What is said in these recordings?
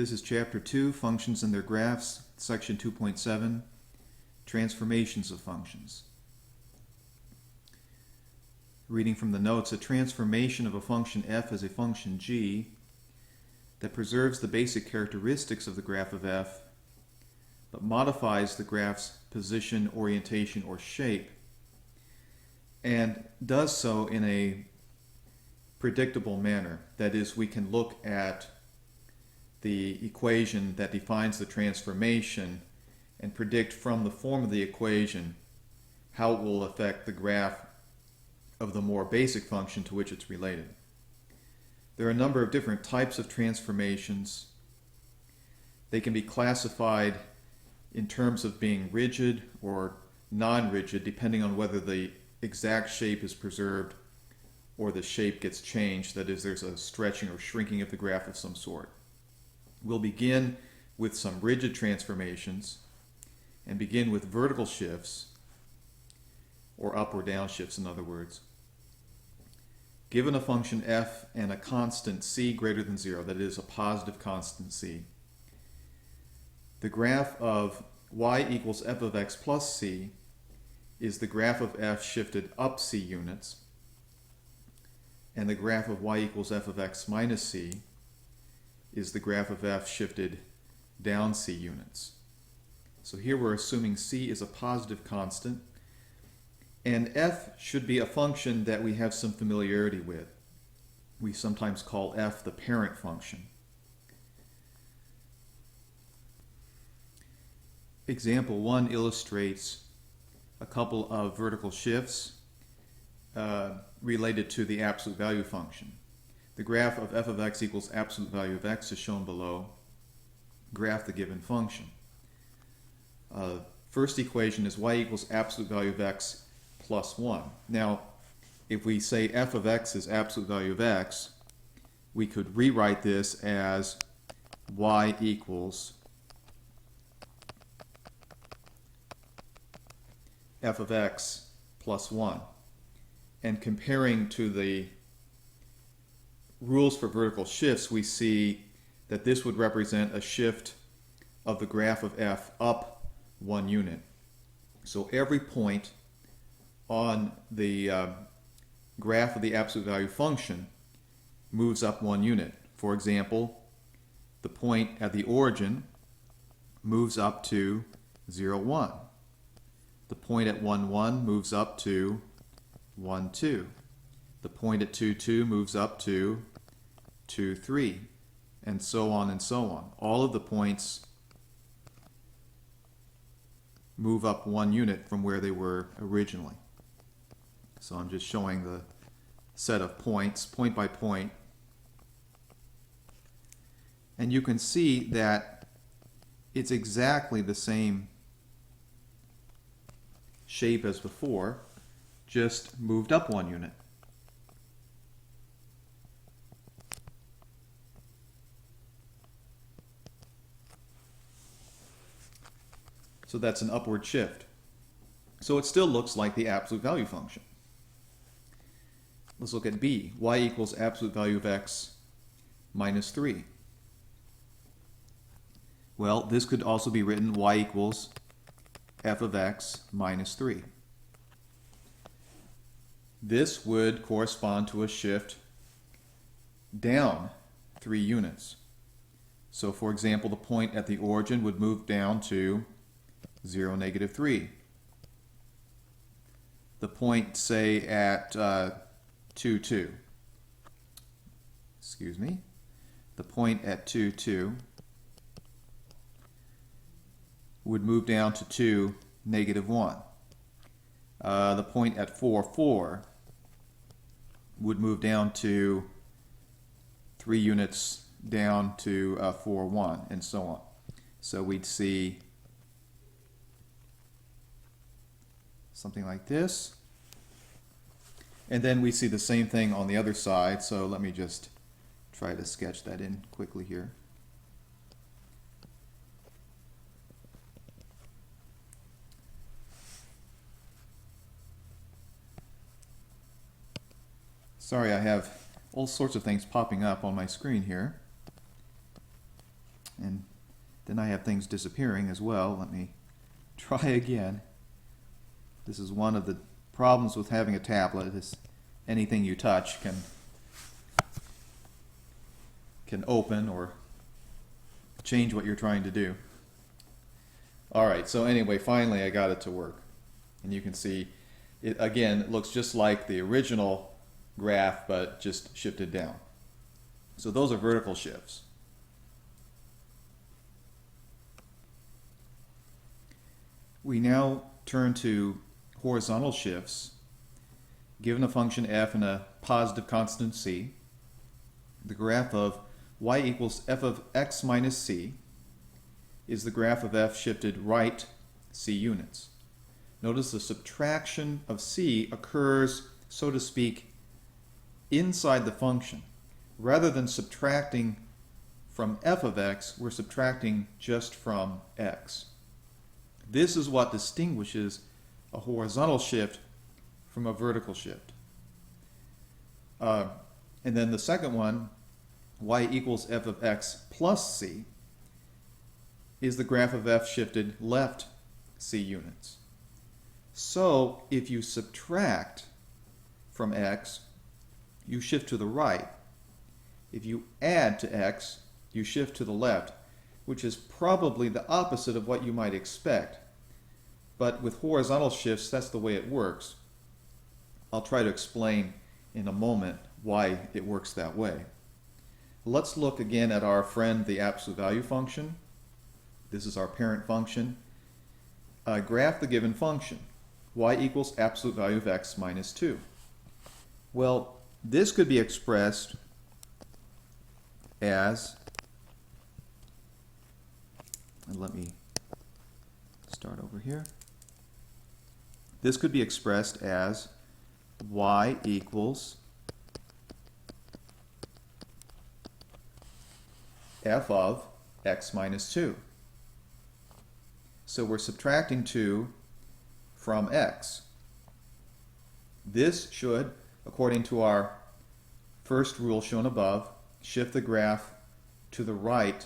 This is Chapter 2, Functions and Their Graphs, Section 2.7, Transformations of Functions. Reading from the notes, a transformation of a function f as a function g that preserves the basic characteristics of the graph of f, but modifies the graph's position, orientation, or shape, and does so in a predictable manner. That is, we can look at the equation that defines the transformation and predict from the form of the equation how it will affect the graph of the more basic function to which it's related. There are a number of different types of transformations. They can be classified in terms of being rigid or non-rigid, depending on whether the exact shape is preserved or the shape gets changed. That is, there's a stretching or shrinking of the graph of some sort. We'll begin with some rigid transformations and begin with vertical shifts, or up or down shifts in other words. Given a function f and a constant c greater than 0, that is a positive constant c, the graph of y equals f of x plus c is the graph of f shifted up c units, and the graph of y equals f of x minus c is the graph of f shifted down c units. So here we're assuming c is a positive constant, and f should be a function that we have some familiarity with. We sometimes call f the parent function. Example 1 illustrates a couple of vertical shifts related to the absolute value function. The graph of f of x equals absolute value of x is shown below. Graph the given function. First equation is y equals absolute value of x plus 1. Now, if we say f of x is absolute value of x, we could rewrite this as y equals f of x plus 1. And comparing to the rules for vertical shifts, we see that this would represent a shift of the graph of f up 1 unit. So every point on the graph of the absolute value function moves up 1 unit. For example, the point at the origin moves up to 0, 1. The point at 1, 1 moves up to 1, 2. The point at 2, 2 moves up to 2, 3, and so on and so on. All of the points move up 1 unit from where they were originally. So I'm just showing the set of points, point by point. And you can see that it's exactly the same shape as before, just moved up 1 unit. So that's an upward shift. So it still looks like the absolute value function. Let's look at b. Y equals absolute value of x minus 3. Well, this could also be written y equals f of x minus 3. This would correspond to a shift down 3 units. So for example, the point at the origin would move down to 0, negative 3. The point, say, at 2, 2. Excuse me. The point at 2, 2 would move down to 2, negative 1. The point at 4, 4 would move down to 3 units down to 4, 1, and so on. So we'd see something like this. And then we see the same thing on the other side. So let me just try to sketch that in quickly here. Sorry, I have all sorts of things popping up on my screen here. And then I have things disappearing as well. Let me try again. This is one of the problems with having a tablet, is anything you touch can open or change what you're trying to do. Alright, so anyway, finally I got it to work. And you can see, it again, it looks just like the original graph, but just shifted down. So those are vertical shifts. We now turn to horizontal shifts. Given a function f and a positive constant c, the graph of y equals f of x minus c is the graph of f shifted right c units. Notice the subtraction of c occurs, so to speak, inside the function. Rather than subtracting from f of x, we're subtracting just from x. This is what distinguishes a horizontal shift from a vertical shift. And then the second one, y equals f of x plus c, is the graph of f shifted left c units. So if you subtract from x, you shift to the right. If you add to x, you shift to the left, which is probably the opposite of what you might expect. But with horizontal shifts, that's the way it works. I'll try to explain in a moment why it works that way. Let's look again at our friend, the absolute value function. This is our parent function. Graph the given function, y equals absolute value of x minus 2. Well, this could be expressed as, and let me start over here. This could be expressed as y equals f of x minus 2. So we're subtracting 2 from x. This should, according to our first rule shown above, shift the graph to the right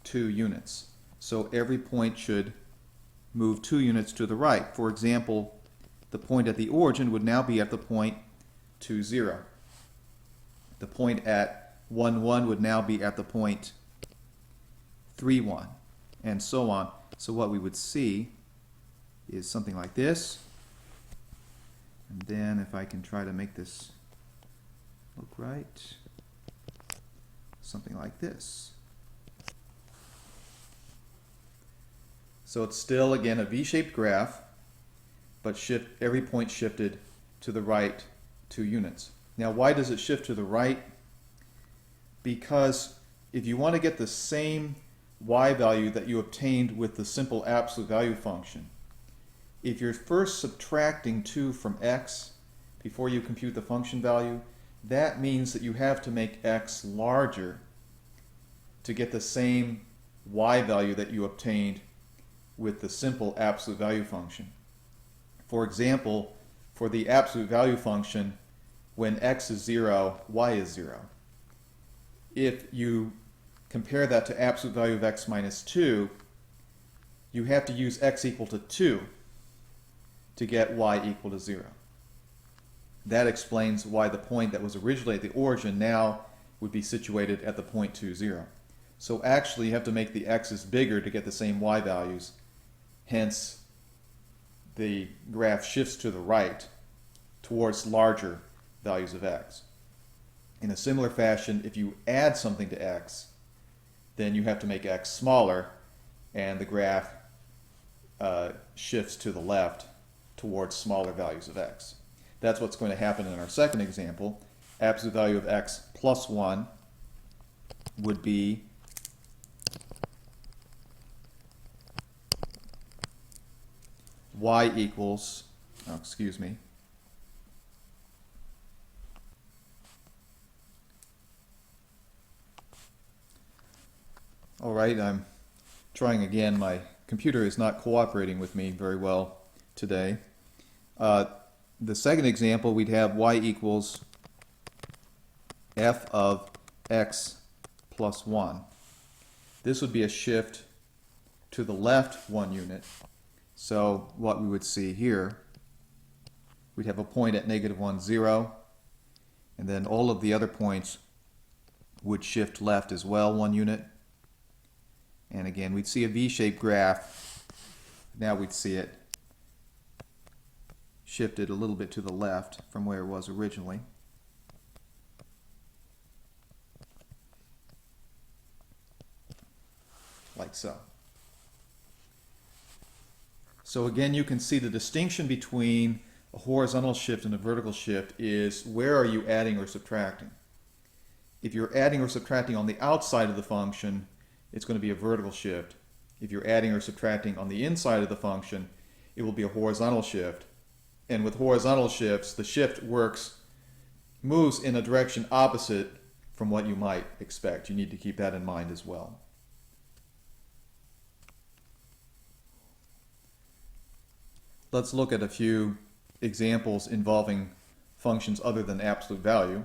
2 units. So every point should move 2 units to the right. For example, the point at the origin would now be at the point 2, 0. The point at 1, 1 would now be at the point 3, 1, and so on. So what we would see is something like this. And then if I can try to make this look right, something like this. So it's still, again, a V-shaped graph, but every point shifted to the right 2 units. Now, why does it shift to the right? Because if you want to get the same y value that you obtained with the simple absolute value function, if you're first subtracting 2 from x before you compute the function value, that means that you have to make x larger to get the same y value that you obtained with the simple absolute value function. For example, for the absolute value function, when x is 0, y is 0. If you compare that to absolute value of x minus 2, you have to use x equal to 2 to get y equal to 0. That explains why the point that was originally at the origin now would be situated at the point 2, 0. So actually you have to make the x's bigger to get the same y values. Hence, the graph shifts to the right towards larger values of x. In a similar fashion, if you add something to x, then you have to make x smaller, and the graph shifts to the left towards smaller values of x. That's what's going to happen in our second example. Absolute value of x plus 1 would be y equals, excuse me, all right, I'm trying again. My computer is not cooperating with me very well today. The second example, we'd have y equals f of x plus 1. this would be a shift to the left 1 unit. So what we would see here, we'd have a point at -1, 0, and then all of the other points would shift left as well 1 unit. And again, we'd see a V-shaped graph. Now we'd see it shifted a little bit to the left from where it was originally. Like so. So again, you can see the distinction between a horizontal shift and a vertical shift is where are you adding or subtracting. If you're adding or subtracting on the outside of the function, it's going to be a vertical shift. If you're adding or subtracting on the inside of the function, it will be a horizontal shift. And with horizontal shifts, the shift moves in a direction opposite from what you might expect. You need to keep that in mind as well. Let's look at a few examples involving functions other than absolute value.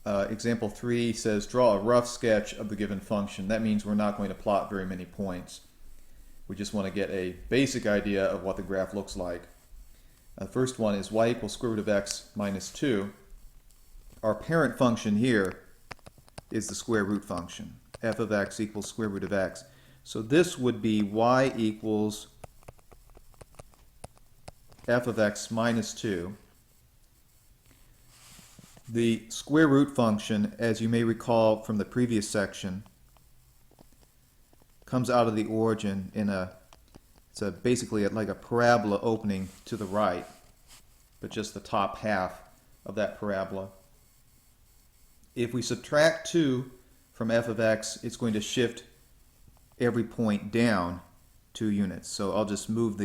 Example 3 says draw a rough sketch of the given function. That means we're not going to plot very many points. We just want to get a basic idea of what the graph looks like. The first one is y equals square root of x minus 2. Our parent function here is the square root function. F of x equals square root of x. So this would be y equals f of x minus 2. The square root function, as you may recall from the previous section, comes out of the origin in it's basically like a parabola opening to the right, but just the top half of that parabola. If we subtract 2 from f of x, it's going to shift every point down 2 units. So I'll just move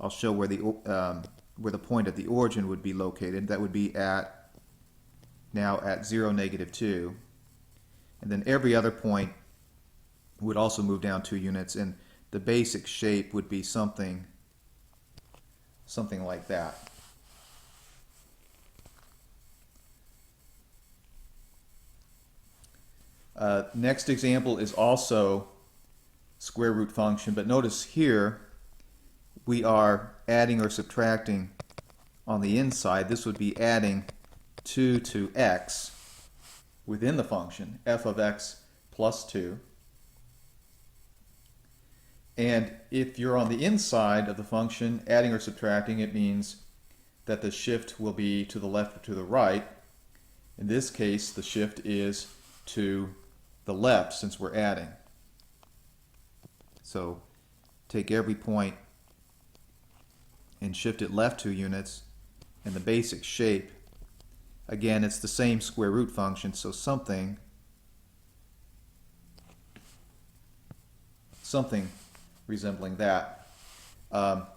I'll show where the point at the origin would be located. That would be now at 0, -2. And then every other point would also move down 2 units, and the basic shape would be something like that. Next example is also square root function, but notice here we are adding or subtracting on the inside. This would be adding 2 to x within the function, f of x plus 2. And if you're on the inside of the function, adding or subtracting, it means that the shift will be to the left or to the right. In this case, the shift is to the left since we're adding. So take every point and shift it left 2 units, and the basic shape, again, it's the same square root function, so something resembling that. I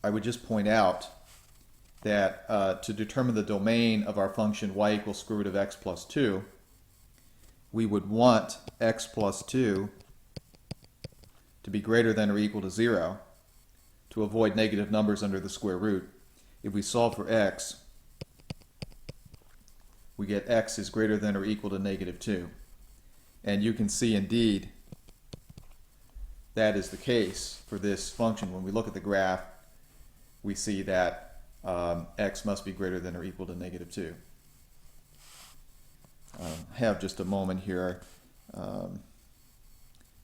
would just point out that to determine the domain of our function y equals square root of x plus 2, we would want x plus 2 to be greater than or equal to 0 to avoid negative numbers under the square root. If we solve for x, we get x is greater than or equal to -2. And you can see indeed that is the case for this function. When we look at the graph, we see that x must be greater than or equal to -2. Have just a moment here.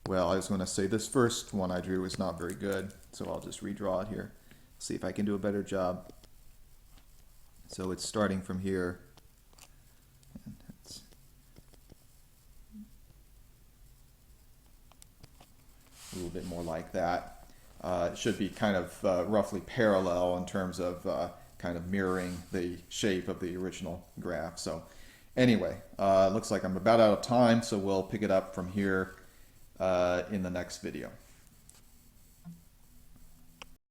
Well, I was going to say this first one I drew is not very good, so I'll just redraw it here. See if I can do a better job. So it's starting from here. And it's a little bit more like that. It should be kind of roughly parallel in terms of kind of mirroring the shape of the original graph. So anyway, looks like I'm about out of time, so we'll pick it up from here in the next video.